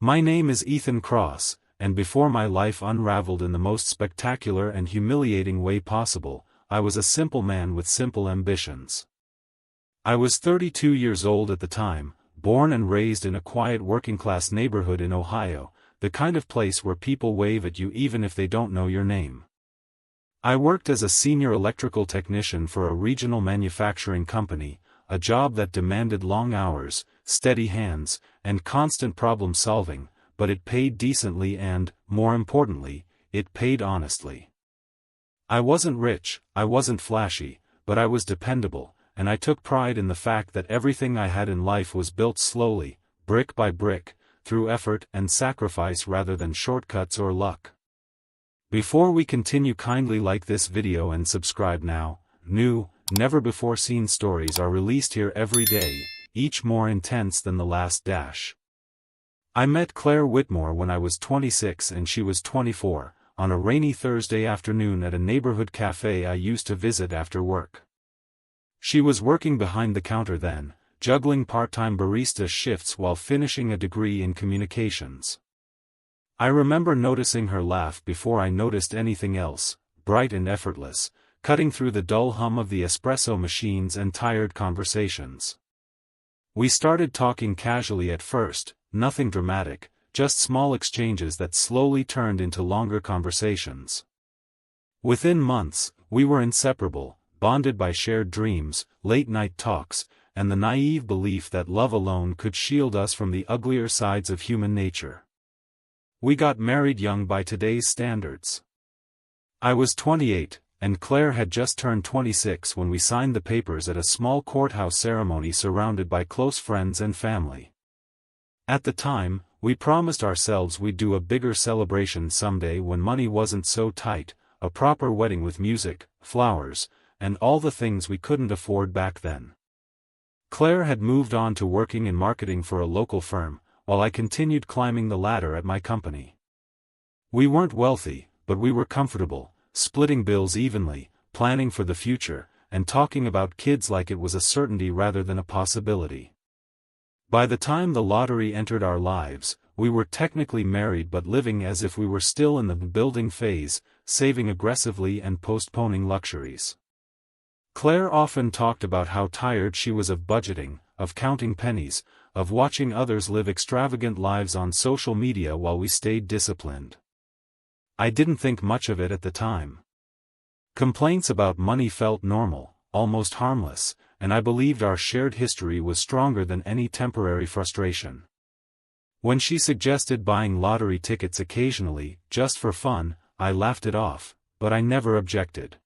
My name is Ethan Cross, and before my life unraveled in the most spectacular and humiliating way possible, I was a simple man with simple ambitions. I was 32 years old at the time, born and raised in a quiet working-class neighborhood in Ohio, the kind of place where people wave at you even if they don't know your name. I worked as a senior electrical technician for a regional manufacturing company, a job that demanded long hours, steady hands, and constant problem-solving, but it paid decently and, more importantly, it paid honestly. I wasn't rich, I wasn't flashy, but I was dependable, and I took pride in the fact that everything I had in life was built slowly, brick by brick, through effort and sacrifice rather than shortcuts or luck. Before we continue, kindly like this video and subscribe now. New, never-before-seen stories are released here every day, each more intense than the last dash. I met Claire Whitmore when I was 26 and she was 24, on a rainy Thursday afternoon at a neighborhood cafe I used to visit after work. She was working behind the counter then, juggling part-time barista shifts while finishing a degree in communications. I remember noticing her laugh before I noticed anything else, bright and effortless, cutting through the dull hum of the espresso machines and tired conversations. We started talking casually at first, nothing dramatic, just small exchanges that slowly turned into longer conversations. Within months, we were inseparable, bonded by shared dreams, late-night talks, and the naive belief that love alone could shield us from the uglier sides of human nature. We got married young by today's standards. I was 28, and Claire had just turned 26 when we signed the papers at a small courthouse ceremony surrounded by close friends and family. At the time, we promised ourselves we'd do a bigger celebration someday when money wasn't so tight, a proper wedding with music, flowers, and all the things we couldn't afford back then. Claire had moved on to working in marketing for a local firm, while I continued climbing the ladder at my company. We weren't wealthy, but we were comfortable, splitting bills evenly, planning for the future, and talking about kids like it was a certainty rather than a possibility. By the time the lottery entered our lives, we were technically married but living as if we were still in the building phase, saving aggressively and postponing luxuries. Claire often talked about how tired she was of budgeting, of counting pennies, of watching others live extravagant lives on social media while we stayed disciplined. I didn't think much of it at the time. Complaints about money felt normal, almost harmless, and I believed our shared history was stronger than any temporary frustration. When she suggested buying lottery tickets occasionally, just for fun, I laughed it off, but I never objected.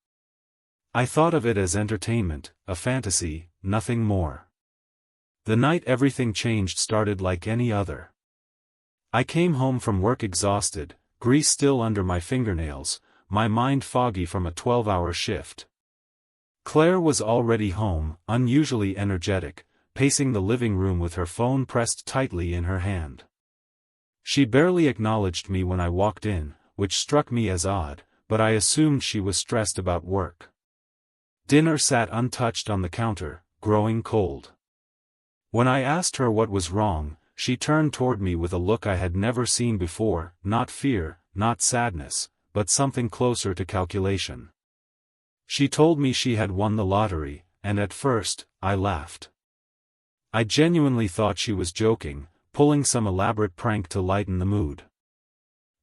I thought of it as entertainment, a fantasy, nothing more. The night everything changed started like any other. I came home from work exhausted, grease still under my fingernails, my mind foggy from a 12-hour shift. Claire was already home, unusually energetic, pacing the living room with her phone pressed tightly in her hand. She barely acknowledged me when I walked in, which struck me as odd, but I assumed she was stressed about work. Dinner sat untouched on the counter, growing cold. When I asked her what was wrong, she turned toward me with a look I had never seen before, not fear, not sadness, but something closer to calculation. She told me she had won the lottery, and at first, I laughed. I genuinely thought she was joking, pulling some elaborate prank to lighten the mood.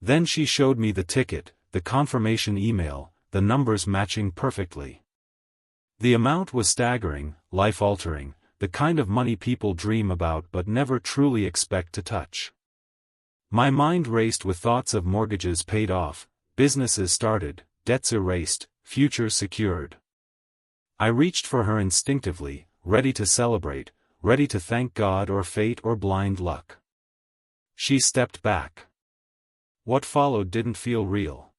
Then she showed me the ticket, the confirmation email, the numbers matching perfectly. The amount was staggering, life-altering, the kind of money people dream about but never truly expect to touch. My mind raced with thoughts of mortgages paid off, businesses started, debts erased, futures secured. I reached for her instinctively, ready to celebrate, ready to thank God or fate or blind luck. She stepped back. What followed didn't feel real.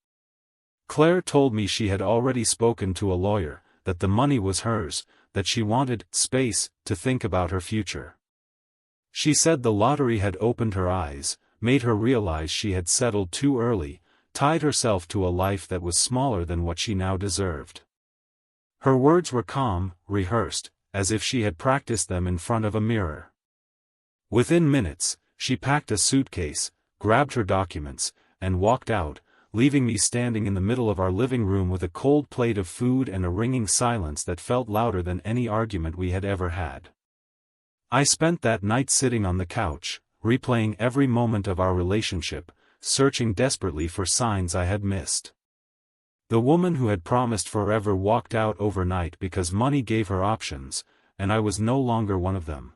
Claire told me she had already spoken to a lawyer, that the money was hers, that she wanted space to think about her future. She said the lottery had opened her eyes, made her realize she had settled too early, tied herself to a life that was smaller than what she now deserved. Her words were calm, rehearsed, as if she had practiced them in front of a mirror. Within minutes, she packed a suitcase, grabbed her documents, and walked out, leaving me standing in the middle of our living room with a cold plate of food and a ringing silence that felt louder than any argument we had ever had. I spent that night sitting on the couch, replaying every moment of our relationship, searching desperately for signs I had missed. The woman who had promised forever walked out overnight because money gave her options, and I was no longer one of them.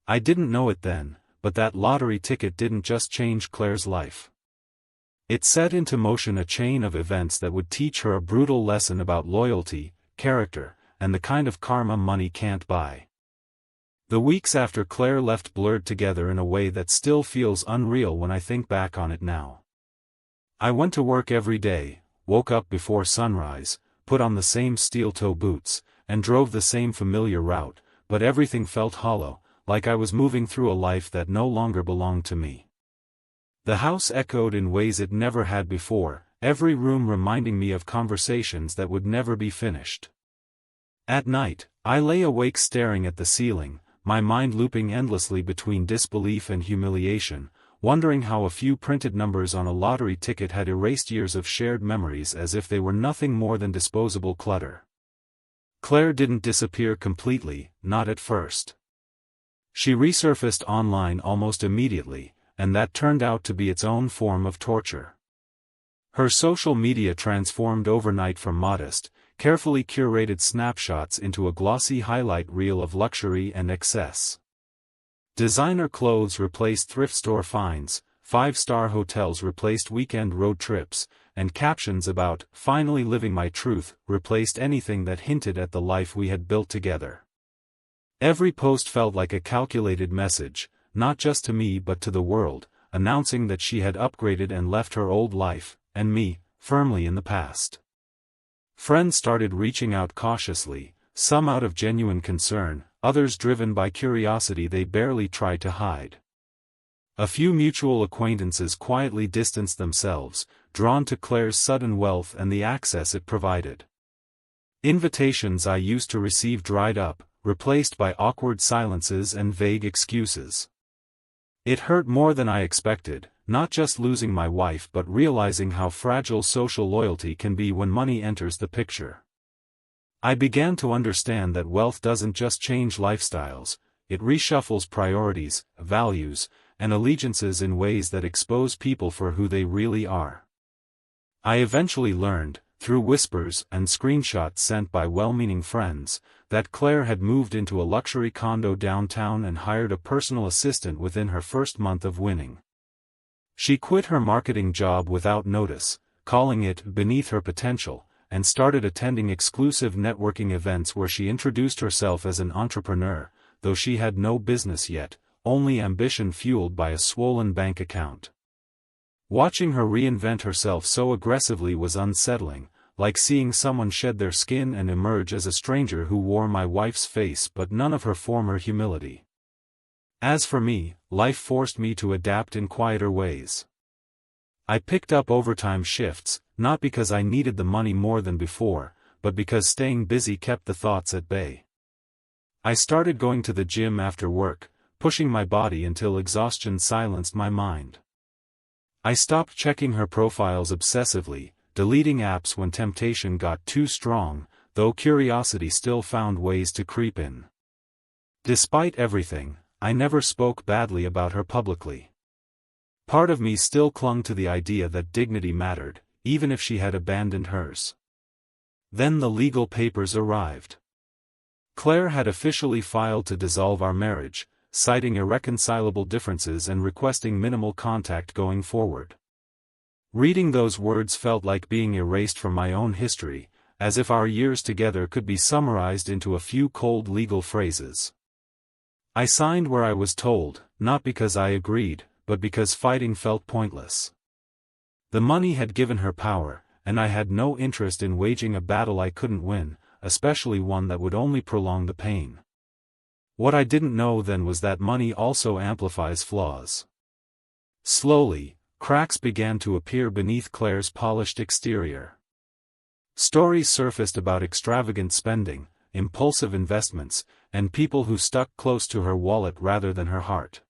I didn't know it then, but that lottery ticket didn't just change Claire's life. It set into motion a chain of events that would teach her a brutal lesson about loyalty, character, and the kind of karma money can't buy. The weeks after Claire left blurred together in a way that still feels unreal when I think back on it now. I went to work every day, woke up before sunrise, put on the same steel-toe boots, and drove the same familiar route, but everything felt hollow, like I was moving through a life that no longer belonged to me. The house echoed in ways it never had before, every room reminding me of conversations that would never be finished. At night, I lay awake staring at the ceiling, my mind looping endlessly between disbelief and humiliation, wondering how a few printed numbers on a lottery ticket had erased years of shared memories as if they were nothing more than disposable clutter. Claire didn't disappear completely, not at first. She resurfaced online almost immediately, and that turned out to be its own form of torture. Her social media transformed overnight from modest, carefully curated snapshots into a glossy highlight reel of luxury and excess. Designer clothes replaced thrift store finds, five-star hotels replaced weekend road trips, and captions about "finally living my truth" replaced anything that hinted at the life we had built together. Every post felt like a calculated message, not just to me but to the world, announcing that she had upgraded and left her old life, and me, firmly in the past. Friends started reaching out cautiously, some out of genuine concern, others driven by curiosity they barely tried to hide. A few mutual acquaintances quietly distanced themselves, drawn to Claire's sudden wealth and the access it provided. Invitations I used to receive dried up, replaced by awkward silences and vague excuses. It hurt more than I expected, not just losing my wife but realizing how fragile social loyalty can be when money enters the picture. I began to understand that wealth doesn't just change lifestyles, it reshuffles priorities, values, and allegiances in ways that expose people for who they really are. I eventually learned, through whispers and screenshots sent by well-meaning friends, that Claire had moved into a luxury condo downtown and hired a personal assistant within her first month of winning. She quit her marketing job without notice, calling it "beneath her potential," and started attending exclusive networking events where she introduced herself as an entrepreneur, though she had no business yet, only ambition fueled by a swollen bank account. Watching her reinvent herself so aggressively was unsettling, like seeing someone shed their skin and emerge as a stranger who wore my wife's face but none of her former humility. As for me, life forced me to adapt in quieter ways. I picked up overtime shifts, not because I needed the money more than before, but because staying busy kept the thoughts at bay. I started going to the gym after work, pushing my body until exhaustion silenced my mind. I stopped checking her profiles obsessively, deleting apps when temptation got too strong, though curiosity still found ways to creep in. Despite everything, I never spoke badly about her publicly. Part of me still clung to the idea that dignity mattered, even if she had abandoned hers. Then the legal papers arrived. Claire had officially filed to dissolve our marriage, citing irreconcilable differences and requesting minimal contact going forward. Reading those words felt like being erased from my own history, as if our years together could be summarized into a few cold legal phrases. I signed where I was told, not because I agreed, but because fighting felt pointless. The money had given her power, and I had no interest in waging a battle I couldn't win, especially one that would only prolong the pain. What I didn't know then was that money also amplifies flaws. Slowly, cracks began to appear beneath Claire's polished exterior. Stories surfaced about extravagant spending, impulsive investments, and people who stuck close to her wallet rather than her heart.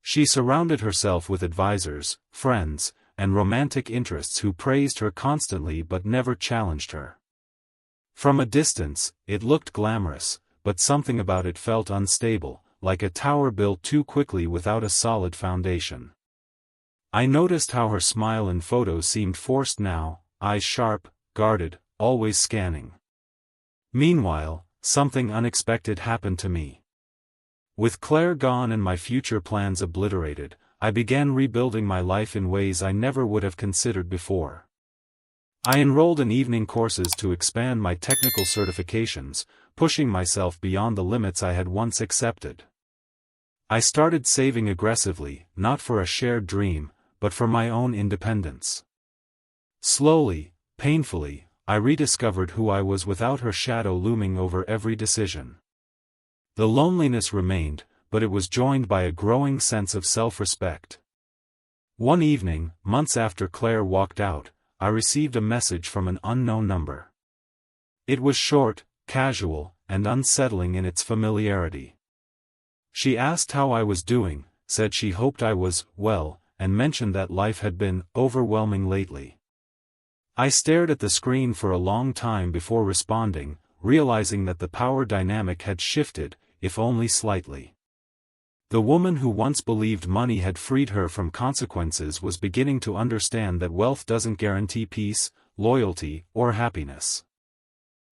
She surrounded herself with advisors, friends, and romantic interests who praised her constantly but never challenged her. From a distance, it looked glamorous, but something about it felt unstable, like a tower built too quickly without a solid foundation. I noticed how her smile in photos seemed forced now, eyes sharp, guarded, always scanning. Meanwhile, something unexpected happened to me. With Claire gone and my future plans obliterated, I began rebuilding my life in ways I never would have considered before. I enrolled in evening courses to expand my technical certifications, pushing myself beyond the limits I had once accepted. I started saving aggressively, not for a shared dream, but for my own independence. Slowly, painfully, I rediscovered who I was without her shadow looming over every decision. The loneliness remained, but it was joined by a growing sense of self-respect. One evening, months after Claire walked out, I received a message from an unknown number. It was short, casual, and unsettling in its familiarity. She asked how I was doing, said she hoped I was well, and mentioned that life had been overwhelming lately. I stared at the screen for a long time before responding, realizing that the power dynamic had shifted, if only slightly. The woman who once believed money had freed her from consequences was beginning to understand that wealth doesn't guarantee peace, loyalty, or happiness.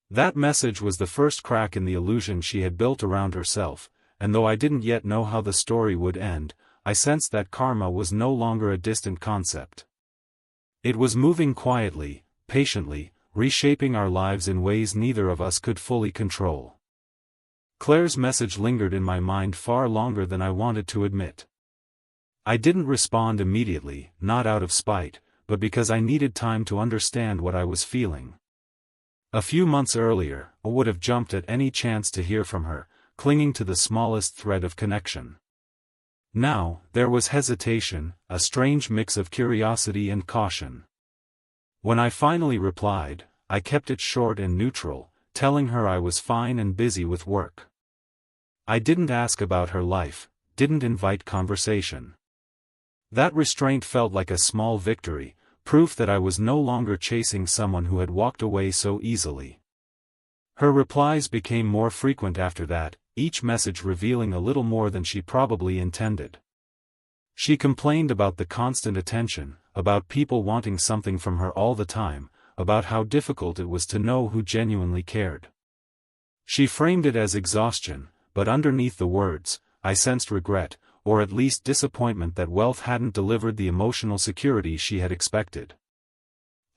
That message was the first crack in the illusion she had built around herself, and though I didn't yet know how the story would end, I sensed that karma was no longer a distant concept. It was moving quietly, patiently, reshaping our lives in ways neither of us could fully control. Claire's message lingered in my mind far longer than I wanted to admit. I didn't respond immediately, not out of spite, but because I needed time to understand what I was feeling. A few months earlier, I would have jumped at any chance to hear from her, clinging to the smallest thread of connection. Now, there was hesitation, a strange mix of curiosity and caution. When I finally replied, I kept it short and neutral, telling her I was fine and busy with work. I didn't ask about her life, didn't invite conversation. That restraint felt like a small victory, proof that I was no longer chasing someone who had walked away so easily. Her replies became more frequent after that, each message revealing a little more than she probably intended. She complained about the constant attention, about people wanting something from her all the time, about how difficult it was to know who genuinely cared. She framed it as exhaustion, but underneath the words, I sensed regret, or at least disappointment that wealth hadn't delivered the emotional security she had expected.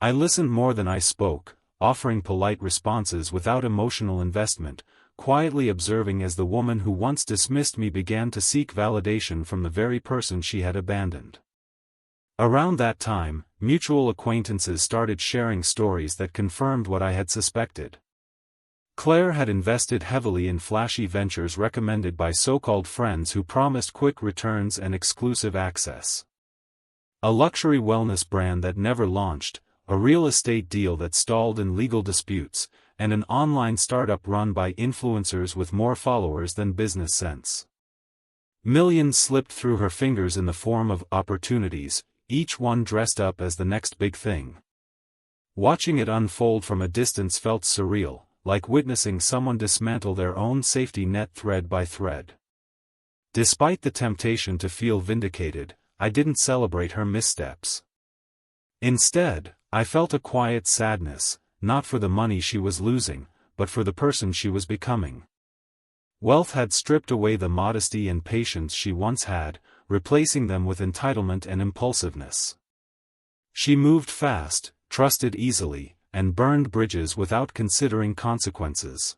I listened more than I spoke, offering polite responses without emotional investment, quietly observing as the woman who once dismissed me began to seek validation from the very person she had abandoned. Around that time, mutual acquaintances started sharing stories that confirmed what I had suspected. Claire had invested heavily in flashy ventures recommended by so-called friends who promised quick returns and exclusive access. A luxury wellness brand that never launched, a real estate deal that stalled in legal disputes, and an online startup run by influencers with more followers than business sense. Millions slipped through her fingers in the form of opportunities, each one dressed up as the next big thing. Watching it unfold from a distance felt surreal, like witnessing someone dismantle their own safety net thread by thread. Despite the temptation to feel vindicated, I didn't celebrate her missteps. Instead, I felt a quiet sadness, not for the money she was losing, but for the person she was becoming. Wealth had stripped away the modesty and patience she once had, replacing them with entitlement and impulsiveness. She moved fast, trusted easily, and burned bridges without considering consequences.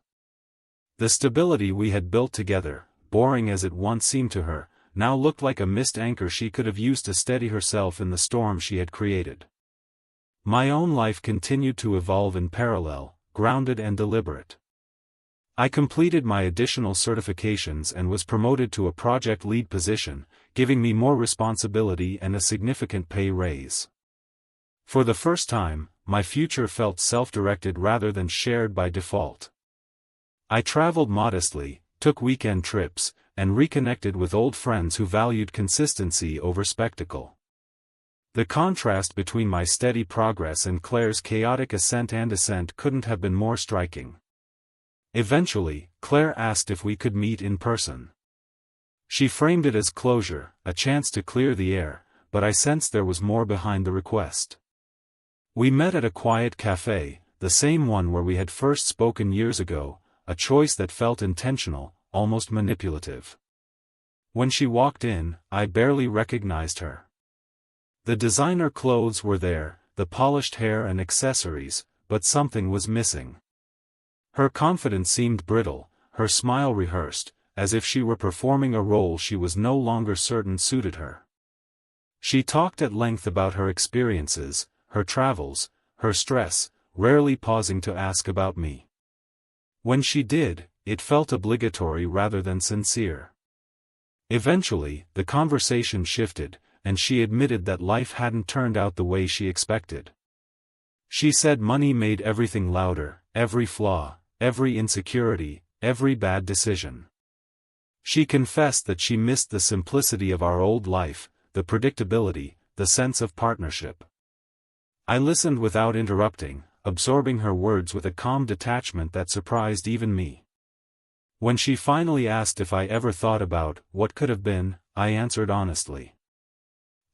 The stability we had built together, boring as it once seemed to her, now looked like a missed anchor she could have used to steady herself in the storm she had created. My own life continued to evolve in parallel, grounded and deliberate. I completed my additional certifications and was promoted to a project lead position, giving me more responsibility and a significant pay raise. For the first time, my future felt self-directed rather than shared by default. I traveled modestly, took weekend trips, and reconnected with old friends who valued consistency over spectacle. The contrast between my steady progress and Claire's chaotic ascent and descent couldn't have been more striking. Eventually, Claire asked if we could meet in person. She framed it as closure, a chance to clear the air, but I sensed there was more behind the request. We met at a quiet cafe, the same one where we had first spoken years ago, a choice that felt intentional, almost manipulative. When she walked in, I barely recognized her. The designer clothes were there, the polished hair and accessories, but something was missing. Her confidence seemed brittle, her smile rehearsed, as if she were performing a role she was no longer certain suited her. She talked at length about her experiences, her travels, her stress, rarely pausing to ask about me. When she did, it felt obligatory rather than sincere. Eventually, the conversation shifted, and she admitted that life hadn't turned out the way she expected. She said money made everything louder, every flaw, every insecurity, every bad decision. She confessed that she missed the simplicity of our old life, the predictability, the sense of partnership. I listened without interrupting, absorbing her words with a calm detachment that surprised even me. When she finally asked if I ever thought about what could have been, I answered honestly.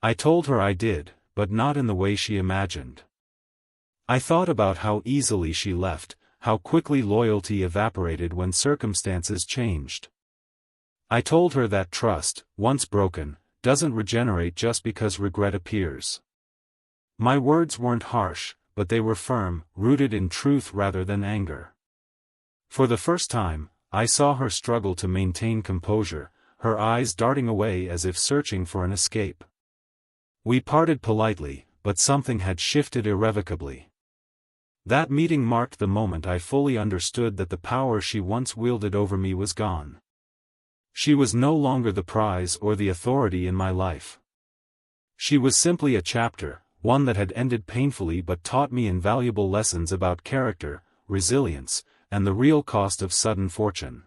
I told her I did, but not in the way she imagined. I thought about how easily she left, how quickly loyalty evaporated when circumstances changed. I told her that trust, once broken, doesn't regenerate just because regret appears. My words weren't harsh, but they were firm, rooted in truth rather than anger. For the first time, I saw her struggle to maintain composure, her eyes darting away as if searching for an escape. We parted politely, but something had shifted irrevocably. That meeting marked the moment I fully understood that the power she once wielded over me was gone. She was no longer the prize or the authority in my life. She was simply a chapter, one that had ended painfully but taught me invaluable lessons about character, resilience, and the real cost of sudden fortune.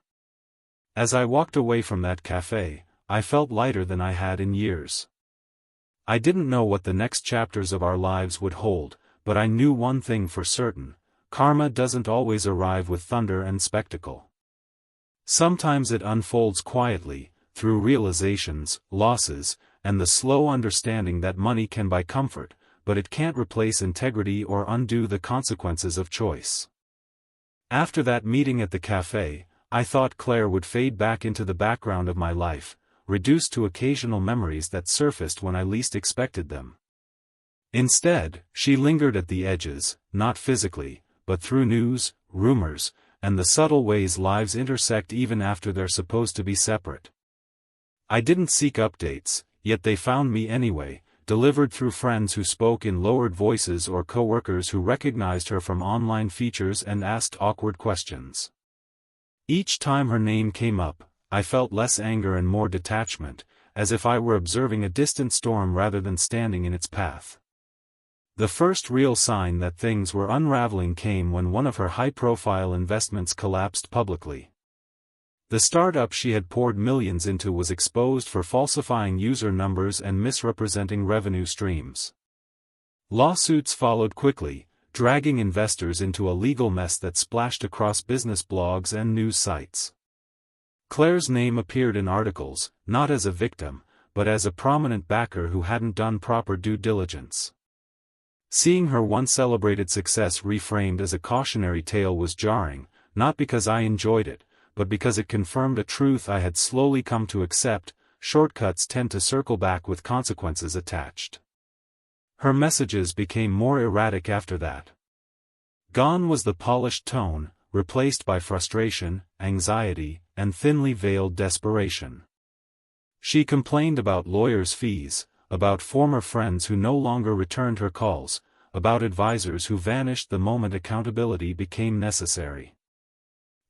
As I walked away from that cafe, I felt lighter than I had in years. I didn't know what the next chapters of our lives would hold, but I knew one thing for certain: karma doesn't always arrive with thunder and spectacle. Sometimes it unfolds quietly, through realizations, losses, and the slow understanding that money can buy comfort, but it can't replace integrity or undo the consequences of choice. After that meeting at the cafe, I thought Claire would fade back into the background of my life, reduced to occasional memories that surfaced when I least expected them. Instead, she lingered at the edges, not physically, but through news, rumors, and the subtle ways lives intersect even after they're supposed to be separate. I didn't seek updates, yet they found me anyway, delivered through friends who spoke in lowered voices or coworkers who recognized her from online features and asked awkward questions. Each time her name came up, I felt less anger and more detachment, as if I were observing a distant storm rather than standing in its path. The first real sign that things were unraveling came when one of her high-profile investments collapsed publicly. The startup she had poured millions into was exposed for falsifying user numbers and misrepresenting revenue streams. Lawsuits followed quickly, dragging investors into a legal mess that splashed across business blogs and news sites. Claire's name appeared in articles, not as a victim, but as a prominent backer who hadn't done proper due diligence. Seeing her once celebrated success reframed as a cautionary tale was jarring, not because I enjoyed it, but because it confirmed a truth I had slowly come to accept: shortcuts tend to circle back with consequences attached. Her messages became more erratic after that. Gone was the polished tone, replaced by frustration, anxiety, and thinly veiled desperation. She complained about lawyers' fees, about former friends who no longer returned her calls, about advisors who vanished the moment accountability became necessary.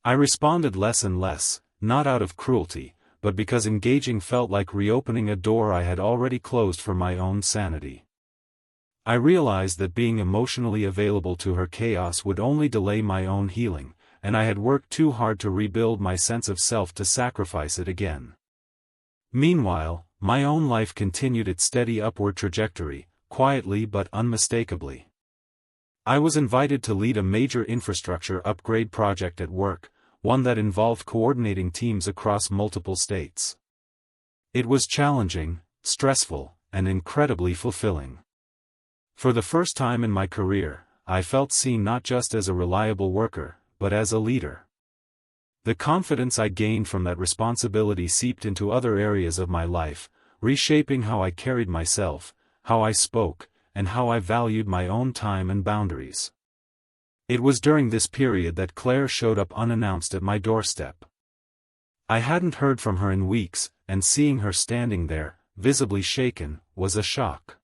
I responded less and less, not out of cruelty, but because engaging felt like reopening a door I had already closed for my own sanity. I realized that being emotionally available to her chaos would only delay my own healing, and I had worked too hard to rebuild my sense of self to sacrifice it again. Meanwhile, my own life continued its steady upward trajectory, quietly but unmistakably. I was invited to lead a major infrastructure upgrade project at work, one that involved coordinating teams across multiple states. It was challenging, stressful, and incredibly fulfilling. For the first time in my career, I felt seen not just as a reliable worker, but as a leader. The confidence I gained from that responsibility seeped into other areas of my life, reshaping how I carried myself, how I spoke, and how I valued my own time and boundaries. It was during this period that Claire showed up unannounced at my doorstep. I hadn't heard from her in weeks, and seeing her standing there, visibly shaken, was a shock.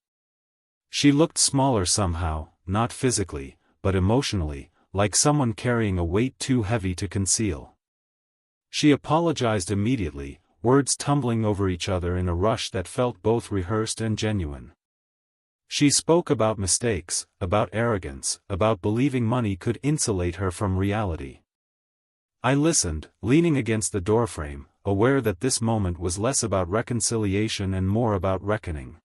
She looked smaller somehow, not physically, but emotionally, like someone carrying a weight too heavy to conceal. She apologized immediately, words tumbling over each other in a rush that felt both rehearsed and genuine. She spoke about mistakes, about arrogance, about believing money could insulate her from reality. I listened, leaning against the doorframe, aware that this moment was less about reconciliation and more about reckoning.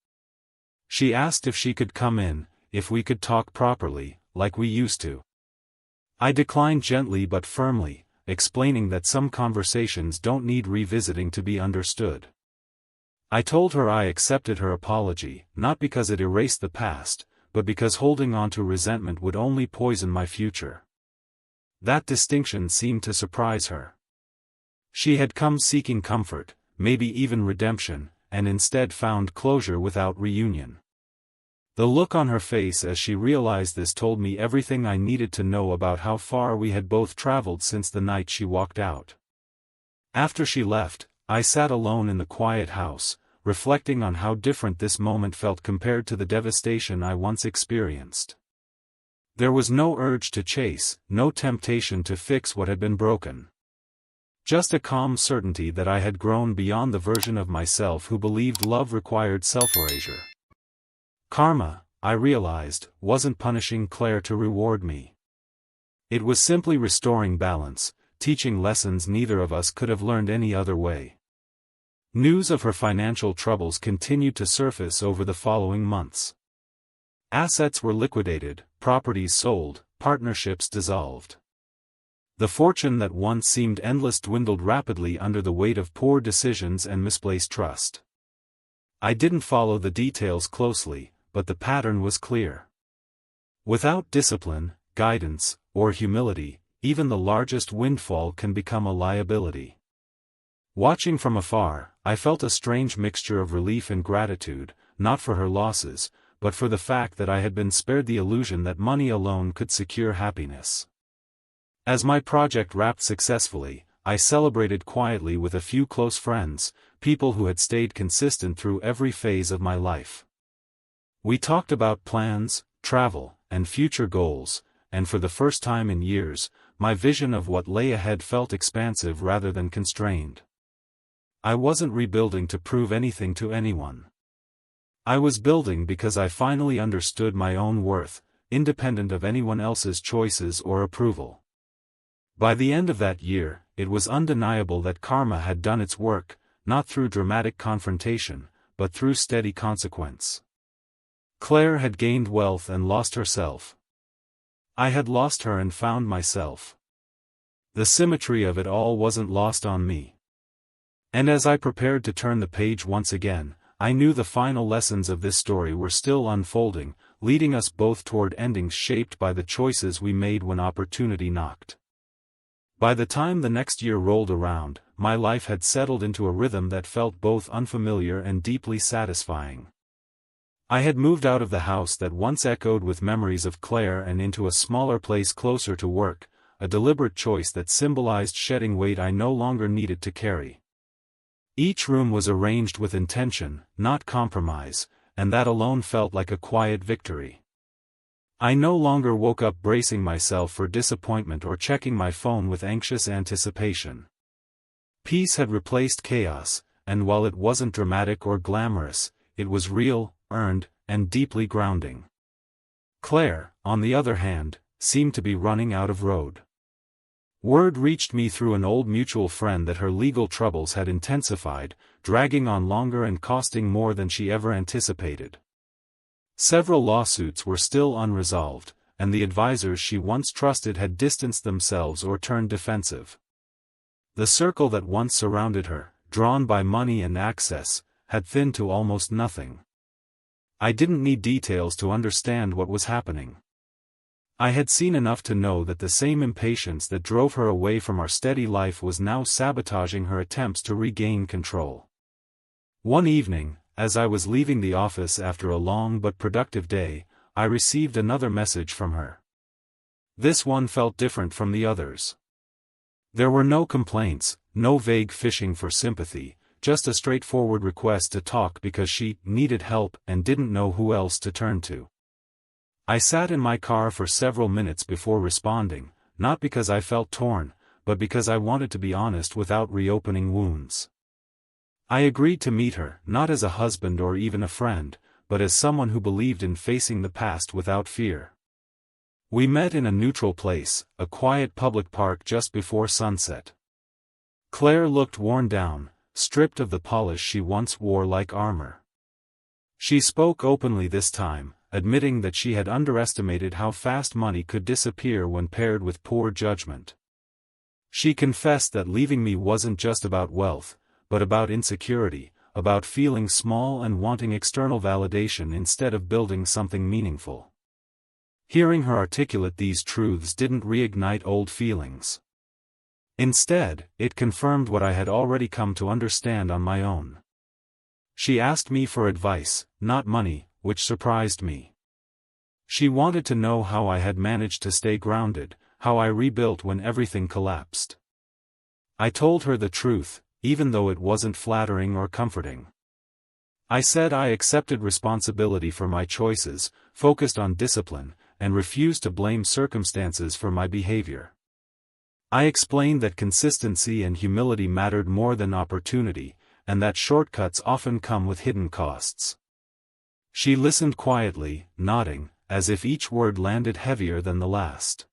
She asked if she could come in, if we could talk properly, like we used to. I declined gently but firmly, explaining that some conversations don't need revisiting to be understood. I told her I accepted her apology, not because it erased the past, but because holding on to resentment would only poison my future. That distinction seemed to surprise her. She had come seeking comfort, maybe even redemption, and instead found closure without reunion. The look on her face as she realized this told me everything I needed to know about how far we had both traveled since the night she walked out. After she left, I sat alone in the quiet house, reflecting on how different this moment felt compared to the devastation I once experienced. There was no urge to chase, no temptation to fix what had been broken. Just a calm certainty that I had grown beyond the version of myself who believed love required self-erasure. Karma, I realized, wasn't punishing Claire to reward me. It was simply restoring balance, teaching lessons neither of us could have learned any other way. News of her financial troubles continued to surface over the following months. Assets were liquidated, properties sold, partnerships dissolved. The fortune that once seemed endless dwindled rapidly under the weight of poor decisions and misplaced trust. I didn't follow the details closely, but the pattern was clear. Without discipline, guidance, or humility, even the largest windfall can become a liability. Watching from afar, I felt a strange mixture of relief and gratitude, not for her losses, but for the fact that I had been spared the illusion that money alone could secure happiness. As my project wrapped successfully, I celebrated quietly with a few close friends, people who had stayed consistent through every phase of my life. We talked about plans, travel, and future goals, and for the first time in years, my vision of what lay ahead felt expansive rather than constrained. I wasn't rebuilding to prove anything to anyone. I was building because I finally understood my own worth, independent of anyone else's choices or approval. By the end of that year, it was undeniable that karma had done its work, not through dramatic confrontation, but through steady consequence. Claire had gained wealth and lost herself. I had lost her and found myself. The symmetry of it all wasn't lost on me. And as I prepared to turn the page once again, I knew the final lessons of this story were still unfolding, leading us both toward endings shaped by the choices we made when opportunity knocked. By the time the next year rolled around, my life had settled into a rhythm that felt both unfamiliar and deeply satisfying. I had moved out of the house that once echoed with memories of Claire and into a smaller place closer to work, a deliberate choice that symbolized shedding weight I no longer needed to carry. Each room was arranged with intention, not compromise, and that alone felt like a quiet victory. I no longer woke up bracing myself for disappointment or checking my phone with anxious anticipation. Peace had replaced chaos, and while it wasn't dramatic or glamorous, it was real, earned, and deeply grounding. Claire, on the other hand, seemed to be running out of road. Word reached me through an old mutual friend that her legal troubles had intensified, dragging on longer and costing more than she ever anticipated. Several lawsuits were still unresolved, and the advisors she once trusted had distanced themselves or turned defensive. The circle that once surrounded her, drawn by money and access, had thinned to almost nothing. I didn't need details to understand what was happening. I had seen enough to know that the same impatience that drove her away from our steady life was now sabotaging her attempts to regain control. One evening, as I was leaving the office after a long but productive day, I received another message from her. This one felt different from the others. There were no complaints, no vague fishing for sympathy, just a straightforward request to talk because she needed help and didn't know who else to turn to. I sat in my car for several minutes before responding, not because I felt torn, but because I wanted to be honest without reopening wounds. I agreed to meet her, not as a husband or even a friend, but as someone who believed in facing the past without fear. We met in a neutral place, a quiet public park just before sunset. Claire looked worn down, stripped of the polish she once wore like armor. She spoke openly this time, admitting that she had underestimated how fast money could disappear when paired with poor judgment. She confessed that leaving me wasn't just about wealth, but about insecurity, about feeling small and wanting external validation instead of building something meaningful. Hearing her articulate these truths didn't reignite old feelings. Instead, it confirmed what I had already come to understand on my own. She asked me for advice, not money, which surprised me. She wanted to know how I had managed to stay grounded, how I rebuilt when everything collapsed. I told her the truth, even though it wasn't flattering or comforting. I said I accepted responsibility for my choices, focused on discipline, and refused to blame circumstances for my behavior. I explained that consistency and humility mattered more than opportunity, and that shortcuts often come with hidden costs. She listened quietly, nodding, as if each word landed heavier than the last.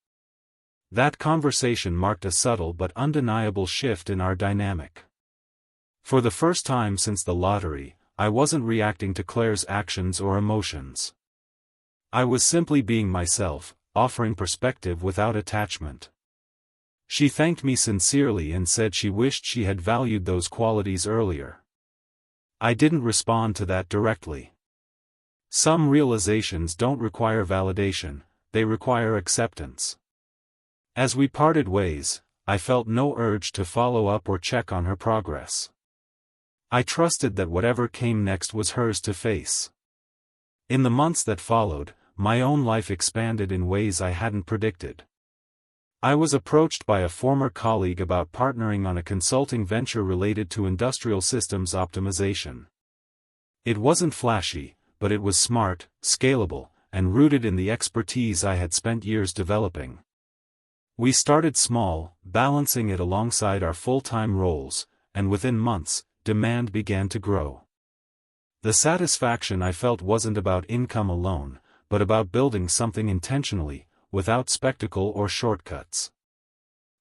That conversation marked a subtle but undeniable shift in our dynamic. For the first time since the lottery, I wasn't reacting to Claire's actions or emotions. I was simply being myself, offering perspective without attachment. She thanked me sincerely and said she wished she had valued those qualities earlier. I didn't respond to that directly. Some realizations don't require validation, they require acceptance. As we parted ways, I felt no urge to follow up or check on her progress. I trusted that whatever came next was hers to face. In the months that followed, my own life expanded in ways I hadn't predicted. I was approached by a former colleague about partnering on a consulting venture related to industrial systems optimization. It wasn't flashy, but it was smart, scalable, and rooted in the expertise I had spent years developing. We started small, balancing it alongside our full-time roles, and within months, demand began to grow. The satisfaction I felt wasn't about income alone, but about building something intentionally, without spectacle or shortcuts.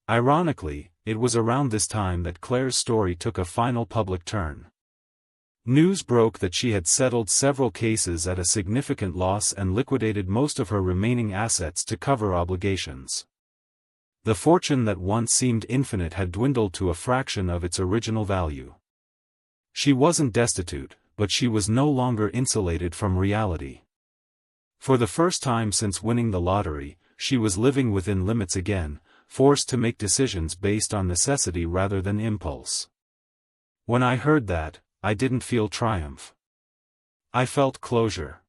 Ironically, it was around this time that Claire's story took a final public turn. News broke that she had settled several cases at a significant loss and liquidated most of her remaining assets to cover obligations. The fortune that once seemed infinite had dwindled to a fraction of its original value. She wasn't destitute, but she was no longer insulated from reality. For the first time since winning the lottery, she was living within limits again, forced to make decisions based on necessity rather than impulse. When I heard that, I didn't feel triumph. I felt closure.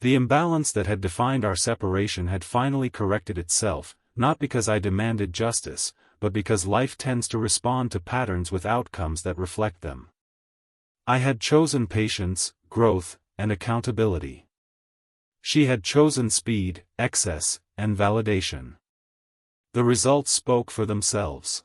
The imbalance that had defined our separation had finally corrected itself, not because I demanded justice, but because life tends to respond to patterns with outcomes that reflect them. I had chosen patience, growth, and accountability. She had chosen speed, excess, and validation. The results spoke for themselves.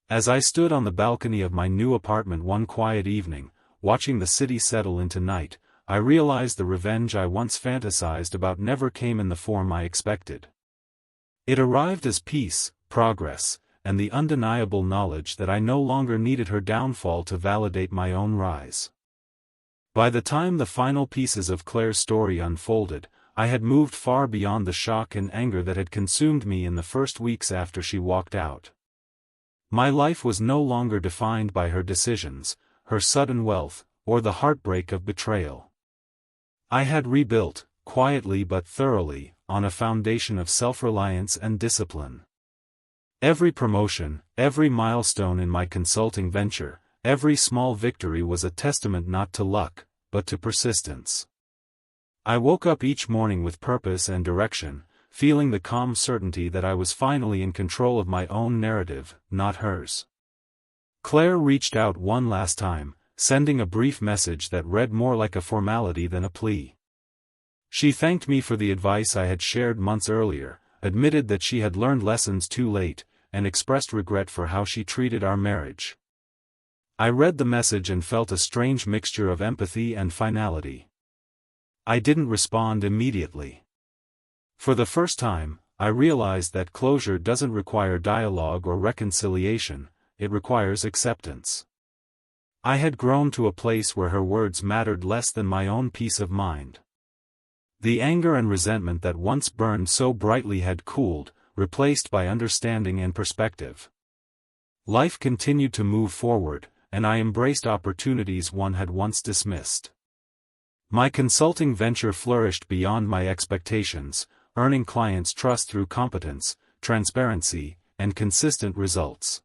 As I stood on the balcony of my new apartment one quiet evening, watching the city settle into night, I realized the revenge I once fantasized about never came in the form I expected. It arrived as peace, progress, and the undeniable knowledge that I no longer needed her downfall to validate my own rise. By the time the final pieces of Claire's story unfolded, I had moved far beyond the shock and anger that had consumed me in the first weeks after she walked out. My life was no longer defined by her decisions, her sudden wealth, or the heartbreak of betrayal. I had rebuilt, quietly but thoroughly, on a foundation of self-reliance and discipline. Every promotion, every milestone in my consulting venture, every small victory was a testament not to luck, but to persistence. I woke up each morning with purpose and direction, feeling the calm certainty that I was finally in control of my own narrative, not hers. Claire reached out one last time, sending a brief message that read more like a formality than a plea. She thanked me for the advice I had shared months earlier, admitted that she had learned lessons too late, and expressed regret for how she treated our marriage. I read the message and felt a strange mixture of empathy and finality. I didn't respond immediately. For the first time, I realized that closure doesn't require dialogue or reconciliation, it requires acceptance. I had grown to a place where her words mattered less than my own peace of mind. The anger and resentment that once burned so brightly had cooled, replaced by understanding and perspective. Life continued to move forward, and I embraced opportunities one had once dismissed. My consulting venture flourished beyond my expectations, earning clients' trust through competence, transparency, and consistent results.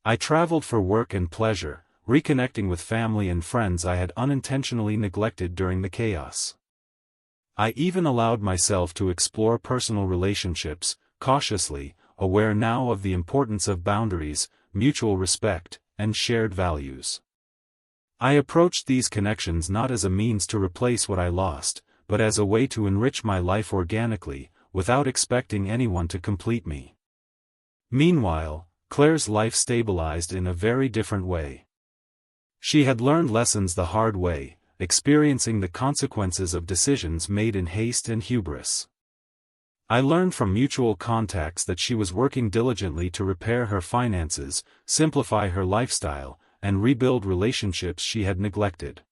I traveled for work and pleasure, reconnecting with family and friends I had unintentionally neglected during the chaos. I even allowed myself to explore personal relationships, cautiously, aware now of the importance of boundaries, mutual respect, and shared values. I approached these connections not as a means to replace what I lost, but as a way to enrich my life organically, without expecting anyone to complete me. Meanwhile, Claire's life stabilized in a very different way. She had learned lessons the hard way, experiencing the consequences of decisions made in haste and hubris. I learned from mutual contacts that she was working diligently to repair her finances, simplify her lifestyle, and rebuild relationships she had neglected.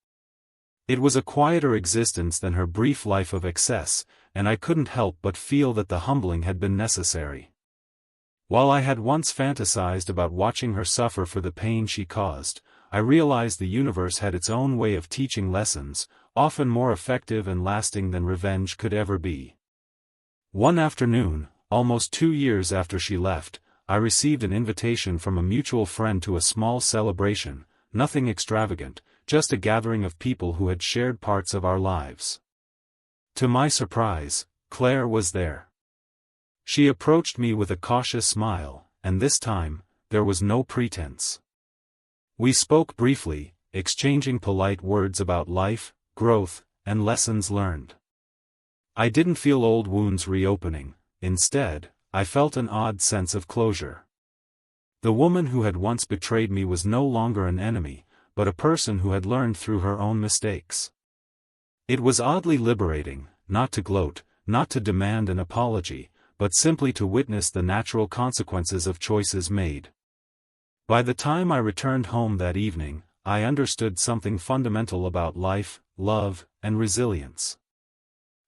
It was a quieter existence than her brief life of excess, and I couldn't help but feel that the humbling had been necessary. While I had once fantasized about watching her suffer for the pain she caused, I realized the universe had its own way of teaching lessons, often more effective and lasting than revenge could ever be. One afternoon, almost 2 years after she left, I received an invitation from a mutual friend to a small celebration, nothing extravagant, just a gathering of people who had shared parts of our lives. To my surprise, Claire was there. She approached me with a cautious smile, and this time, there was no pretense. We spoke briefly, exchanging polite words about life, growth, and lessons learned. I didn't feel old wounds reopening, instead, I felt an odd sense of closure. The woman who had once betrayed me was no longer an enemy, but a person who had learned through her own mistakes. It was oddly liberating, not to gloat, not to demand an apology, but simply to witness the natural consequences of choices made. By the time I returned home that evening, I understood something fundamental about life, love, and resilience.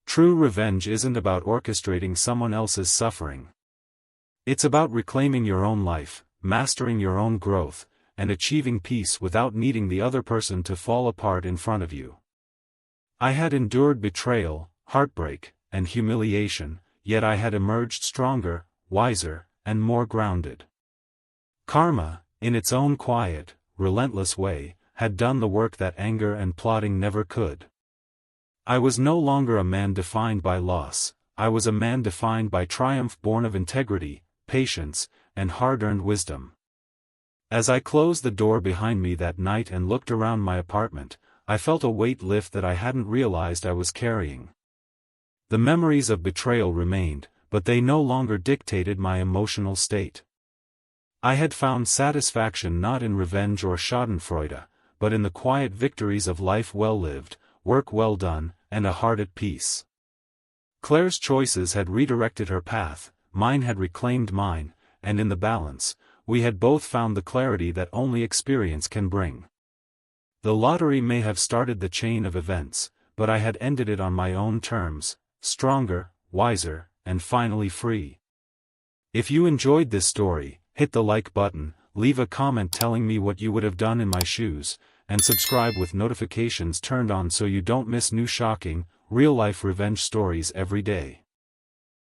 True revenge isn't about orchestrating someone else's suffering. It's about reclaiming your own life, mastering your own growth, and achieving peace without needing the other person to fall apart in front of you. I had endured betrayal, heartbreak, and humiliation, yet I had emerged stronger, wiser, and more grounded. Karma, in its own quiet, relentless way, had done the work that anger and plotting never could. I was no longer a man defined by loss, I was a man defined by triumph born of integrity, patience, and hard-earned wisdom. As I closed the door behind me that night and looked around my apartment, I felt a weight lift that I hadn't realized I was carrying. The memories of betrayal remained, but they no longer dictated my emotional state. I had found satisfaction not in revenge or schadenfreude, but in the quiet victories of life well lived, work well done, and a heart at peace. Claire's choices had redirected her path, mine had reclaimed mine, and in the balance, we had both found the clarity that only experience can bring. The lottery may have started the chain of events, but I had ended it on my own terms, stronger, wiser, and finally free. If you enjoyed this story, hit the like button, leave a comment telling me what you would have done in my shoes, and subscribe with notifications turned on so you don't miss new shocking, real-life revenge stories every day.